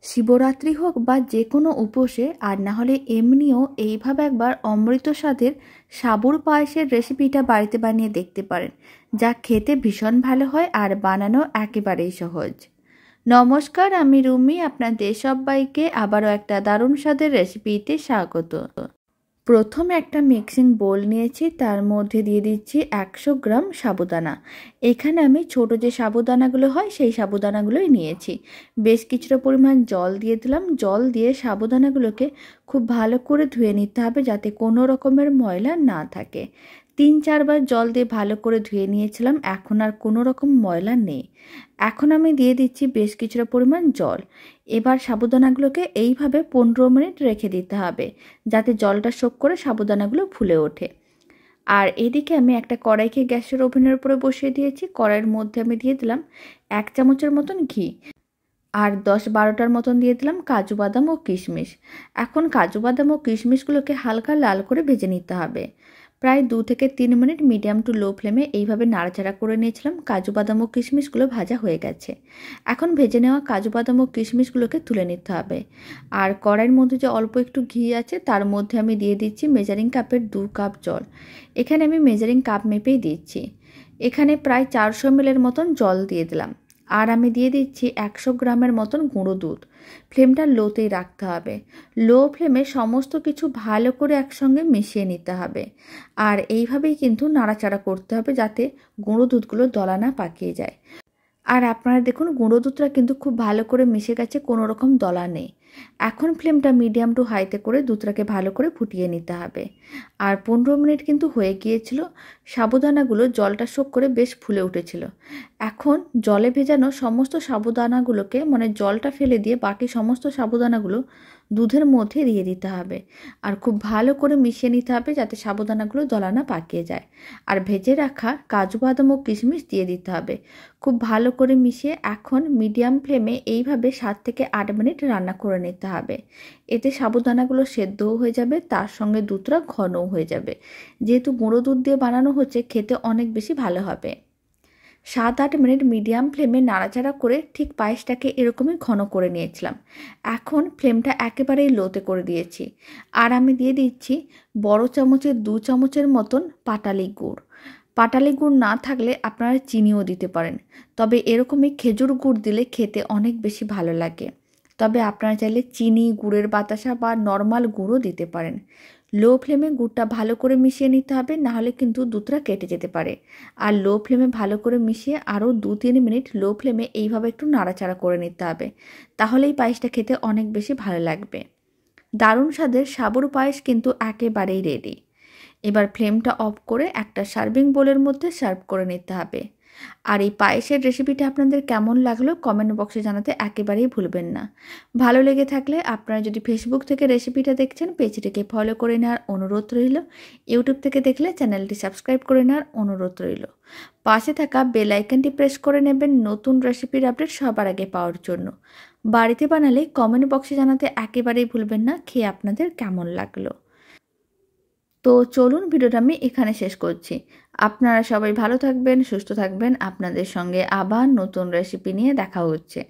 শিবরাত্রি হোক বা যে কোনো উপোসে আর না হলে এমনিও এইভাবে একবার অমৃত স্বাদের সাবুর পায়েসের রেসিপিটা বাড়িতে বানিয়ে দেখতে পারেন, যা খেতে ভীষণ ভালো হয় আর বানানো একেবারেই সহজ। নমস্কার, আমি রুমি, আপনাদের সবাইকে আবারও একটা দারুণ স্বাদের রেসিপিতে স্বাগত। প্রথমে একটা মিক্সিং বোল নিয়েছি, তার মধ্যে দিয়ে দিচ্ছি 100 গ্রাম সাবুদানা। এখানে আমি ছোট যে সাবুদানাগুলো হয় সেই সাবুদানাগুলোই নিয়েছি। বেশ কিছুটা পরিমাণ জল দিয়ে দিলাম। জল দিয়ে সাবুদানাগুলোকে খুব ভালো করে ধুয়ে নিতে হবে, যাতে কোনো রকমের ময়লা না থাকে। 3-4 বার জল দিয়ে ভালো করে ধুয়ে নিয়েছিলাম, এখন আর কোনো রকম ময়লা নেই। এখন আমি দিয়ে দিচ্ছি বেশ কিছুটা পরিমাণ জল। এবার সাবুদানাগুলোকে এইভাবে 15 মিনিট রেখে দিতে হবে, যাতে জলটা শোক করে সাবুদানাগুলো ফুলে ওঠে। আর এদিকে আমি একটা কড়াইকে গ্যাসের ওভেনের উপরে বসিয়ে দিয়েছি। কড়াইয়ের মধ্যে আমি দিয়ে দিলাম 1 চামচের মতন ঘি, আর 10-12টার মতন দিয়ে দিলাম কাজু বাদাম ও কিশমিশ। এখন কাজু বাদাম ও কিশমিশগুলোকে হালকা লাল করে ভেজে নিতে হবে। প্রায় 2 থেকে 3 মিনিট মিডিয়াম টু লো ফ্লেমে এইভাবে নাড়াচাড়া করে নিয়েছিলাম। কাজু বাদাম ও কিশমিশগুলো ভাজা হয়ে গেছে। এখন ভেজে নেওয়া কাজু বাদাম ও কিশমিশগুলোকে তুলে নিতে হবে। আর কড়াইয়ের মধ্যে যে অল্প একটু ঘি আছে তার মধ্যে আমি দিয়ে দিচ্ছি মেজারিং কাপের 2 কাপ জল। এখানে আমি মেজারিং কাপ মেপেই দিচ্ছি। এখানে প্রায় 400 ml মতন জল দিয়ে দিলাম। আর আমি দিয়ে দিচ্ছি 100 গ্রামের মতন গুঁড়ো দুধ। ফ্লেমটা লোতেই রাখতে হবে। লো ফ্লেমে সমস্ত কিছু ভালো করে একসঙ্গে মিশিয়ে নিতে হবে। আর এইভাবেই কিন্তু নাড়াচাড়া করতে হবে, যাতে গুঁড়ো দুধগুলো দলা না পাকিয়ে যায়। আর আপনারা দেখুন, গুঁড়ো দুধটা কিন্তু খুব ভালো করে মিশে গেছে, কোনো রকম দলা নেই। এখন ফ্লেমটা মিডিয়াম টু হাইতে করে দুধটাকে ভালো করে ফুটিয়ে নিতে হবে। আর 15 মিনিট কিন্তু হয়ে গিয়েছিল। সাবুদানাগুলো জলটা শোক করে বেশ ফুলে উঠেছিল। এখন জলে ভেজানো সমস্ত সাবুদানাগুলোকে, মানে জলটা ফেলে দিয়ে বাকি সমস্ত সাবুদানাগুলো দুধের মধ্যে দিয়ে দিতে হবে। আর খুব ভালো করে মিশিয়ে নিতে হবে, যাতে সাবুদানাগুলো দলা না পাকিয়ে যায়। আর ভেজে রাখা কাজু বাদাম ও কিশমিশ দিয়ে দিতে হবে। খুব ভালো করে মিশিয়ে এখন মিডিয়াম ফ্লেমে এইভাবে 7 থেকে 8 মিনিট রান্না করে নিতে হবে। এতে সাবুদানাগুলো সেদ্ধও হয়ে যাবে, তার সঙ্গে দুধটা ঘনও হয়ে যাবে। যেহেতু গুঁড়ো দুধ দিয়ে বানানো হচ্ছে, খেতে অনেক বেশি ভালো হবে। 7-8 মিনিট মিডিয়াম ফ্লেমে নাড়াচাড়া করে ঠিক পায়েসটাকে এরকমই ঘন করে নিয়েছিলাম। এখন ফ্লেমটা একেবারেই লোতে করে দিয়েছি। আর আমি দিয়ে দিচ্ছি বড় চামচের 2 চামচের মতন পাটালি গুড়। পাটালি গুড় না থাকলে আপনারা চিনিও দিতে পারেন, তবে এরকমই খেজুর গুড় দিলে খেতে অনেক বেশি ভালো লাগে। তবে আপনারা চাইলে চিনি, গুড়ের বাতাসা বা নর্মাল গুড়ও দিতে পারেন। লো ফ্লেমে গুড়টা ভালো করে মিশিয়ে নিতে হবে, নাহলে কিন্তু দুধটা কেটে যেতে পারে। আর লো ফ্লেমে ভালো করে মিশিয়ে আরও 2-3 মিনিট লো ফ্লেমে এইভাবে একটু নাড়াচাড়া করে নিতে হবে। তাহলেই পায়েসটা খেতে অনেক বেশি ভালো লাগবে। দারুণ স্বাদের সাবুর পায়েস কিন্তু একেবারেই রেডি। এবার ফ্লেমটা অফ করে একটা সার্ভিং বোলের মধ্যে সার্ভ করে নিতে হবে। আর এই পায়েসের রেসিপিটা আপনাদের কেমন লাগলো কমেন্ট বক্সে জানাতে একেবারেই ভুলবেন না। ভালো লেগে থাকলে আপনারা যদি ফেসবুক থেকে রেসিপিটা দেখছেন, পেজটিকে ফলো করে নেওয়ার অনুরোধ রইল। ইউটিউব থেকে দেখলে চ্যানেলটি সাবস্ক্রাইব করে নেওয়ার অনুরোধ রইল। পাশে থাকা বেল আইকনটি প্রেস করে নেবেন নতুন রেসিপির আপডেট সবার আগে পাওয়ার জন্য। বাড়িতে বানালে কমেন্ট বক্সে জানাতে একেবারেই ভুলবেন না খেয়ে আপনাদের কেমন লাগলো। তো চলুন, ভিডিওটা আমি এখানে শেষ করছি। আপনারা সবাই ভালো থাকবেন, সুস্থ থাকবেন। আপনাদের সঙ্গে আবার নতুন রেসিপি নিয়ে দেখা হচ্ছে।